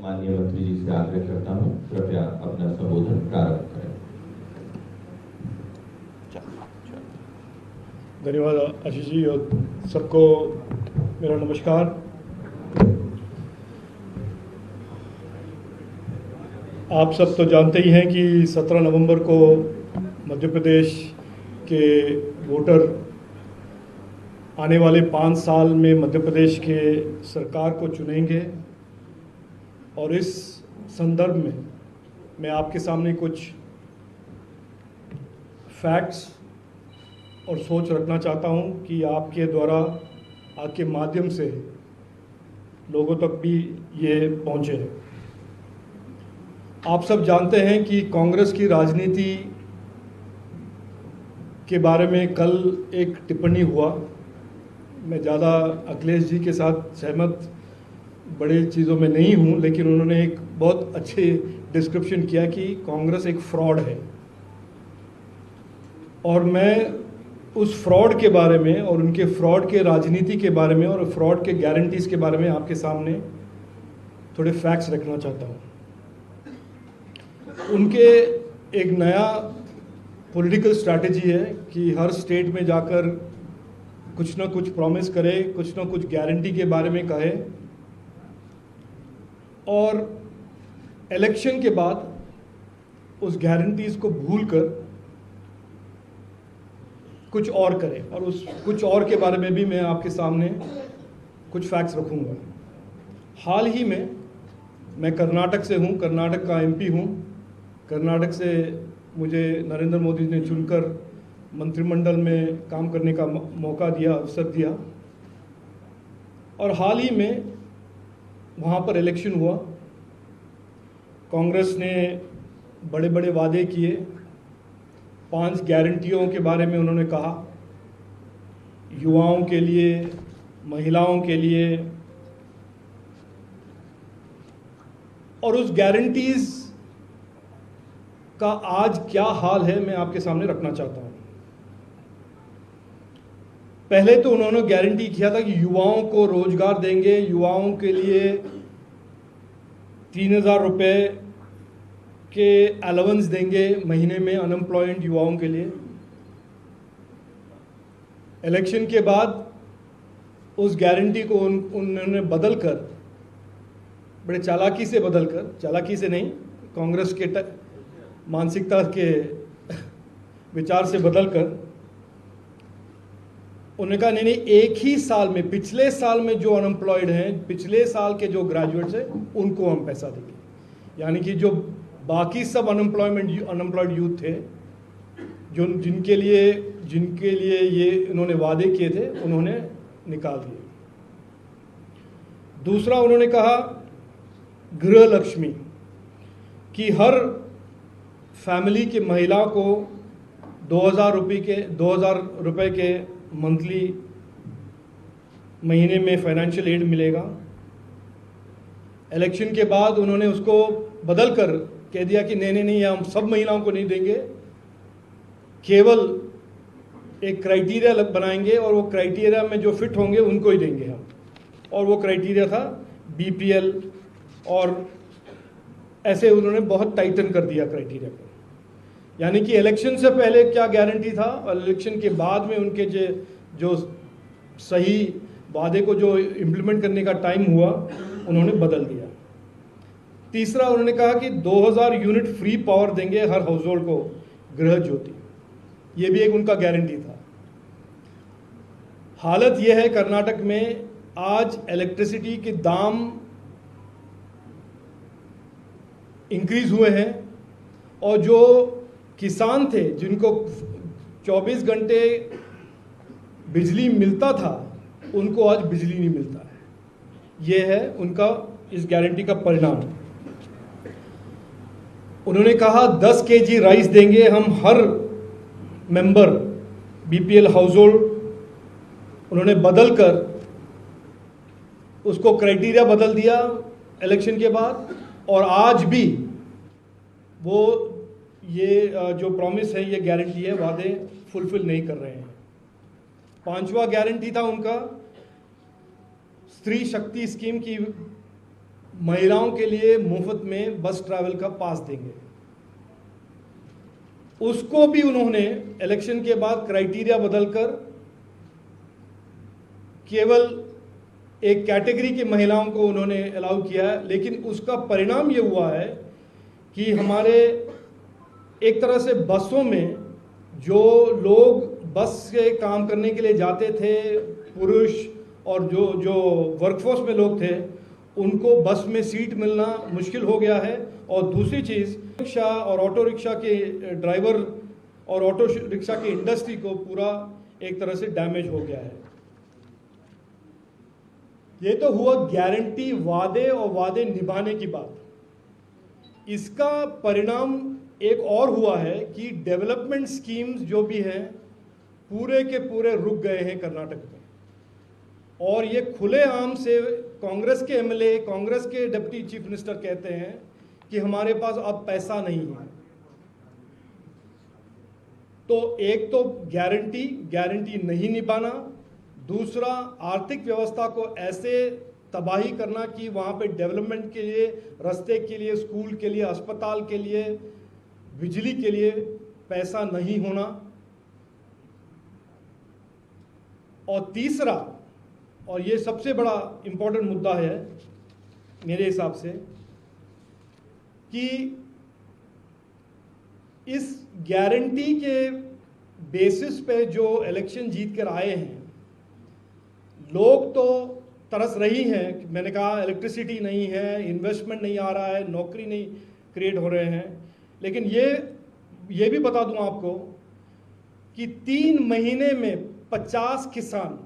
माननीय मंत्री जी से आग्रह करता हूं, कृपया अपना संबोधन प्रारंभ करें। धन्यवाद आशीष जी और सबको मेरा नमस्कार। आप सब तो जानते ही हैं कि 17 नवंबर को मध्य प्रदेश के वोटर आने वाले 5 साल में मध्य प्रदेश के सरकार को चुनेंगे और इस संदर्भ में मैं आपके सामने कुछ फैक्ट्स और सोच रखना चाहता हूं कि आपके द्वारा आपके माध्यम से लोगों तक भी ये पहुंचे। आप सब जानते हैं कि कांग्रेस की राजनीति के बारे में कल एक टिप्पणी हुआ। मैं ज़्यादा अखिलेश जी के साथ सहमत बड़ी चीज़ों में नहीं हूं, लेकिन उन्होंने एक बहुत अच्छे डिस्क्रिप्शन किया कि कांग्रेस एक फ्रॉड है। और मैं उस फ्रॉड के बारे में और उनके फ्रॉड के राजनीति के बारे में और फ्रॉड के गारंटीज़ के बारे में आपके सामने थोड़े फैक्ट्स रखना चाहता हूँ। उनके एक नया पॉलिटिकल स्ट्रैटेजी है कि हर स्टेट में जाकर कुछ ना कुछ प्रॉमिस करे, कुछ ना कुछ गारंटी के बारे में कहे और इलेक्शन के बाद उस गारंटीज़ को भूलकर कुछ और करे। और उस कुछ और के बारे में भी मैं आपके सामने कुछ फैक्ट्स रखूंगा। हाल ही में मैं कर्नाटक से हूँ, कर्नाटक का एमपी हूँ। कर्नाटक से मुझे नरेंद्र मोदी ने चुनकर मंत्रिमंडल में काम करने का मौका दिया, अवसर दिया। और हाल ही में वहाँ पर इलेक्शन हुआ। कांग्रेस ने बड़े बड़े वादे किए, 5 गारंटियों के बारे में उन्होंने कहा, युवाओं के लिए, महिलाओं के लिए। और उस गारंटीज़ का आज क्या हाल है मैं आपके सामने रखना चाहता हूं। पहले तो उन्होंने गारंटी किया था कि युवाओं को रोजगार देंगे, युवाओं के लिए 3000 रुपये के अलाउंस देंगे महीने में अनएम्प्लॉयड युवाओं के लिए। इलेक्शन के बाद उस गारंटी को उन्होंने बदलकर, बड़े चालाकी से बदलकर, चालाकी से नहीं, कांग्रेस के मानसिकता के विचार से बदलकर उन्होंने कहा नहीं, एक ही साल में, पिछले साल में जो अनएम्प्लॉयड हैं, पिछले साल के जो ग्रेजुएट्स हैं, उनको हम पैसा देंगे। यानी कि जो बाकी सब अनएम्प्लॉयड यूथ थे, जो जिनके लिए ये इन्होंने वादे किए थे, उन्होंने निकाल दिए। दूसरा उन्होंने कहा गृह लक्ष्मी, कि हर फैमिली की महिला को 2000 रुपये के मंथली महीने में फाइनेंशियल एड मिलेगा। इलेक्शन के बाद उन्होंने उसको बदल कर कह दिया कि नहीं, हम सब महिलाओं को नहीं देंगे, केवल एक क्राइटेरिया बनाएंगे और वो क्राइटेरिया में जो फिट होंगे उनको ही देंगे हम। और वो क्राइटेरिया था बीपीएल, और ऐसे उन्होंने बहुत टाइटन कर दिया क्राइटेरिया को। यानी कि इलेक्शन से पहले क्या गारंटी था और इलेक्शन के बाद में उनके जो सही वादे को जो इम्प्लीमेंट करने का टाइम हुआ, उन्होंने बदल दिया। तीसरा उन्होंने कहा कि 2000 यूनिट फ्री पावर देंगे हर हाउस होल्ड को, गृह ज्योति। ये भी एक उनका गारंटी था। हालत यह है कर्नाटक में आज इलेक्ट्रिसिटी के दाम इंक्रीज हुए हैं और जो किसान थे जिनको 24 घंटे बिजली मिलता था, उनको आज बिजली नहीं मिलता है। ये है उनका इस गारंटी का परिणाम। उन्होंने कहा 10 केजी राइस देंगे हम हर मेंबर बीपीएल हाउस होल्ड। उन्होंने बदलकर उसको क्राइटेरिया बदल दिया इलेक्शन के बाद, और आज भी वो ये जो प्रॉमिस है, ये गारंटी है, वादे फुलफिल नहीं कर रहे हैं। 5वां गारंटी था उनका स्त्री शक्ति स्कीम की महिलाओं के लिए मुफ्त में बस ट्रैवल का पास देंगे। उसको भी उन्होंने इलेक्शन के बाद क्राइटेरिया बदलकर केवल एक कैटेगरी की महिलाओं को उन्होंने अलाउ किया है, लेकिन उसका परिणाम ये हुआ है कि हमारे एक तरह से बसों में जो लोग बस से काम करने के लिए जाते थे, पुरुष और जो जो वर्कफोर्स में लोग थे, उनको बस में सीट मिलना मुश्किल हो गया है। और दूसरी चीज़, रिक्शा और ऑटो रिक्शा के ड्राइवर और ऑटो रिक्शा की इंडस्ट्री को पूरा एक तरह से डैमेज हो गया है। ये तो हुआ गारंटी, वादे और वादे निभाने की बात। इसका परिणाम एक और हुआ है कि डेवलपमेंट स्कीम्स जो भी हैं पूरे के पूरे रुक गए हैं कर्नाटक में। और ये खुलेआम से कांग्रेस के एमएलए, कांग्रेस के डिप्टी चीफ मिनिस्टर कहते हैं कि हमारे पास अब पैसा नहीं है। तो एक तो गारंटी नहीं निभाना, दूसरा आर्थिक व्यवस्था को ऐसे तबाही करना कि वहाँ पे डेवलपमेंट के लिए, रास्ते के लिए, स्कूल के लिए, अस्पताल के लिए, बिजली के लिए पैसा नहीं होना। और तीसरा, और ये सबसे बड़ा इम्पोर्टेंट मुद्दा है मेरे हिसाब से, कि इस गारंटी के बेसिस पे जो इलेक्शन जीत कर आए हैं लोग, तो तरस रही हैं कि मैंने कहा इलेक्ट्रिसिटी नहीं है, इन्वेस्टमेंट नहीं आ रहा है, नौकरी नहीं क्रिएट हो रहे हैं। लेकिन ये भी बता दूं आपको कि 3 महीने में 50 किसान,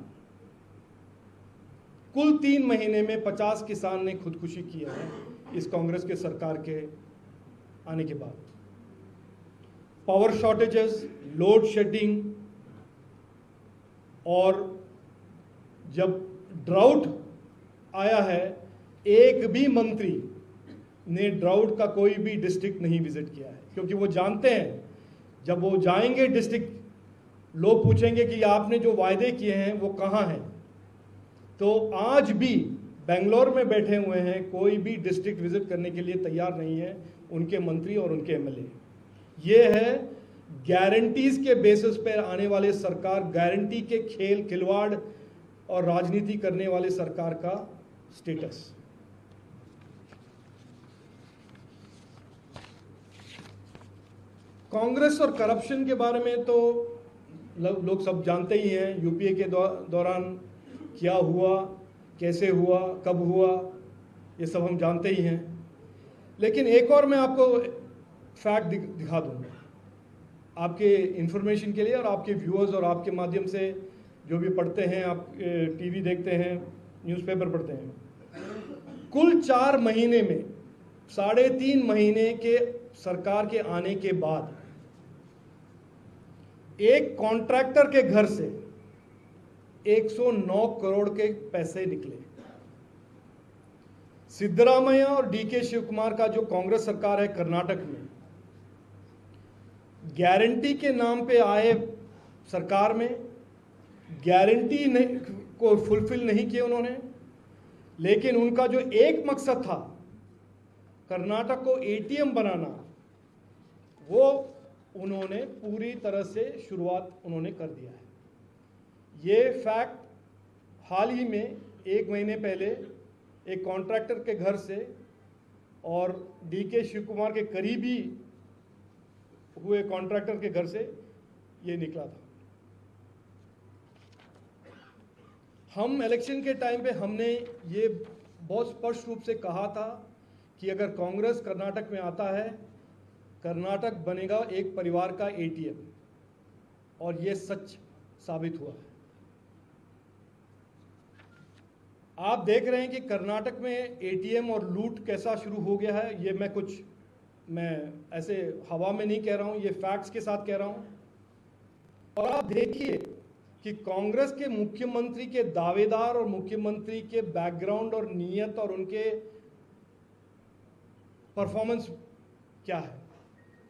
कुल 3 महीने में 50 किसान ने खुदकुशी किया है इस कांग्रेस के सरकार के आने के बाद। पावर शॉर्टेजेस, लोड शेडिंग, और जब ड्राउट आया है, एक भी मंत्री ने ड्राउट का कोई भी डिस्ट्रिक्ट नहीं विजिट किया है, क्योंकि वो जानते हैं जब वो जाएंगे डिस्ट्रिक्ट, लोग पूछेंगे कि आपने जो वायदे किए हैं वो कहाँ हैं। तो आज भी बेंगलोर में बैठे हुए हैं, कोई भी डिस्ट्रिक्ट विजिट करने के लिए तैयार नहीं है उनके मंत्री और उनके एमएलए। ये है गारंटीज के बेसिस पर आने वाले सरकार, गारंटी के खेल खिलवाड़ और राजनीति करने वाले सरकार का स्टेटस। कांग्रेस और करप्शन के बारे में तो लोग सब जानते ही हैं। यूपीए के दौरान क्या हुआ, कैसे हुआ, कब हुआ, ये सब हम जानते ही हैं। लेकिन एक और मैं आपको फैक्ट दिखा दूँ आपके इंफॉर्मेशन के लिए, और आपके व्यूअर्स और आपके माध्यम से जो भी पढ़ते हैं, आप टीवी देखते हैं, न्यूज़पेपर पढ़ते हैं। कुल 4 महीने में 3.5 महीने के सरकार के आने के बाद एक कॉन्ट्रैक्टर के घर से 109 करोड़ के पैसे निकले। सिद्धरामैया और डीके शिव कुमार का जो कांग्रेस सरकार है कर्नाटक में, गारंटी के नाम पे आए सरकार में, गारंटी को फुलफिल नहीं किया उन्होंने। लेकिन उनका जो एक मकसद था कर्नाटक को एटीएम बनाना, वो उन्होंने पूरी तरह से शुरुआत उन्होंने कर दिया है। ये फैक्ट हाल ही में 1 महीने पहले एक कॉन्ट्रैक्टर के घर से और डीके शिव कुमार के करीबी हुए कॉन्ट्रैक्टर के घर से ये निकला था। हम इलेक्शन के टाइम पे हमने ये बहुत स्पष्ट रूप से कहा था कि अगर कांग्रेस कर्नाटक में आता है, कर्नाटक बनेगा एक परिवार का एटीएम, और ये सच साबित हुआ है। आप देख रहे हैं कि कर्नाटक में एटीएम और लूट कैसा शुरू हो गया है। ये मैं ऐसे हवा में नहीं कह रहा हूँ, ये फैक्ट्स के साथ कह रहा हूँ। और आप देखिए कि कांग्रेस के मुख्यमंत्री के दावेदार और मुख्यमंत्री के बैकग्राउंड और नीयत और उनके परफॉर्मेंस क्या है।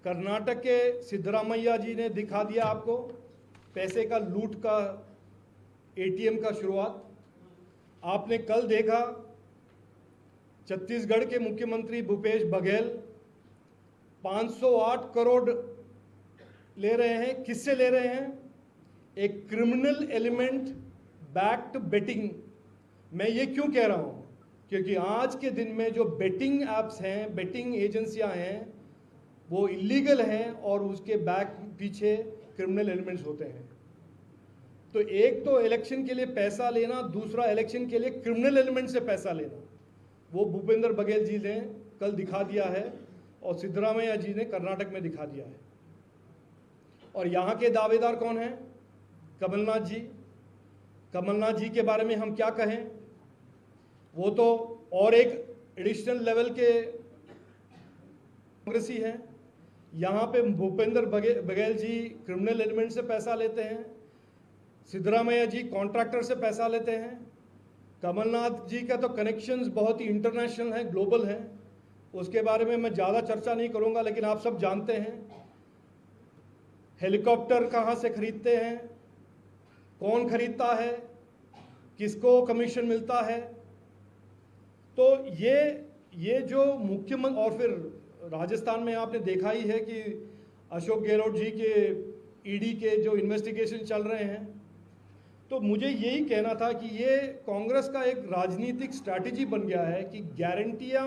कर्नाटक के सिद्धरामैया जी ने दिखा दिया आपको पैसे का लूट का, एटीएम का शुरुआत। आपने कल देखा छत्तीसगढ़ के मुख्यमंत्री भूपेश बघेल 508 करोड़ ले रहे हैं। किससे ले रहे हैं? एक क्रिमिनल एलिमेंट बैक्ड बेटिंग। मैं ये क्यों कह रहा हूं? क्योंकि आज के दिन में जो बेटिंग एप्स हैं, बेटिंग एजेंसियां हैं, वो इलीगल हैं और उसके बैक पीछे क्रिमिनल एलिमेंट्स होते हैं। तो एक तो इलेक्शन के लिए पैसा लेना, दूसरा इलेक्शन के लिए क्रिमिनल एलिमेंट से पैसा लेना, वो भूपेंद्र बघेल जी ने कल दिखा दिया है और सिद्धरामैया जी ने कर्नाटक में दिखा दिया है। और यहाँ के दावेदार कौन हैं? कमलनाथ जी। कमलनाथ जी के बारे में हम क्या कहें? वो तो और एक एडिशनल लेवल के कांग्रेसी हैं। यहाँ पे भूपेंद्र बघेल जी क्रिमिनल एलिमेंट से पैसा लेते हैं, सिद्धरामैया जी कॉन्ट्रैक्टर से पैसा लेते हैं। कमलनाथ जी का तो कनेक्शंस बहुत ही इंटरनेशनल हैं, ग्लोबल हैं। उसके बारे में मैं ज़्यादा चर्चा नहीं करूँगा, लेकिन आप सब जानते हैं हेलीकॉप्टर कहाँ से खरीदते हैं, कौन खरीदता है, किसको कमीशन मिलता है। तो ये जो मुख्यमंत्री, और फिर राजस्थान में आपने देखा ही है कि अशोक गहलोत जी के ईडी के जो इन्वेस्टिगेशन चल रहे हैं। तो मुझे यही कहना था कि ये कांग्रेस का एक राजनीतिक स्ट्रैटेजी बन गया है कि गारंटियां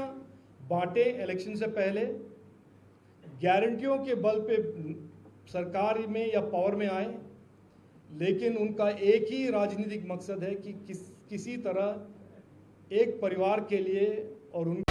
बांटे इलेक्शन से पहले, गारंटियों के बल पे सरकार में या पावर में आए, लेकिन उनका एक ही राजनीतिक मकसद है कि किसी तरह एक परिवार के लिए और उनके